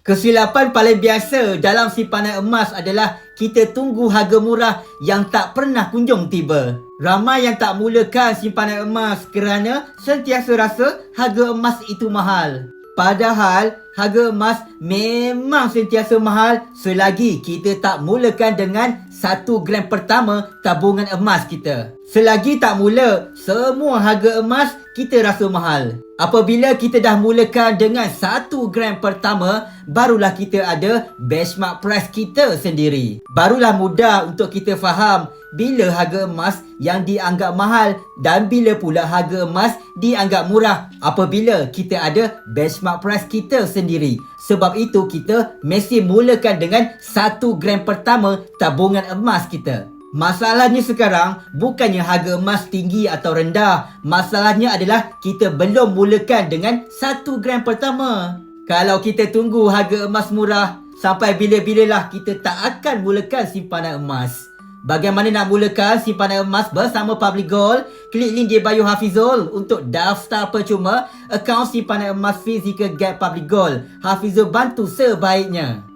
Kesilapan paling biasa dalam simpanan emas adalah kita tunggu harga murah yang tak pernah kunjung tiba. Ramai yang tak mulakan simpanan emas kerana sentiasa rasa harga emas itu mahal. Padahal harga emas memang sentiasa mahal selagi kita tak mulakan dengan 1 gram pertama tabungan emas kita. Selagi tak mula, semua harga emas kita rasa mahal. Apabila kita dah mulakan dengan 1 gram pertama, barulah kita ada benchmark price kita sendiri. Barulah mudah untuk kita faham bila harga emas yang dianggap mahal dan bila pula harga emas dianggap murah apabila kita ada benchmark price kita sendiri. Sebab itu kita mesti mulakan dengan 1 gram pertama tabungan emas kita. Masalahnya sekarang bukannya harga emas tinggi atau rendah. Masalahnya adalah kita belum mulakan dengan 1 gram pertama. Kalau kita tunggu harga emas murah, sampai bila-bilalah kita tak akan mulakan simpanan emas. Bagaimana nak mulakan simpanan emas bersama Public Gold? Klik link di bio Hafizul untuk daftar percuma akaun simpanan emas fizikal Get Public Gold. Hafizul bantu sebaiknya.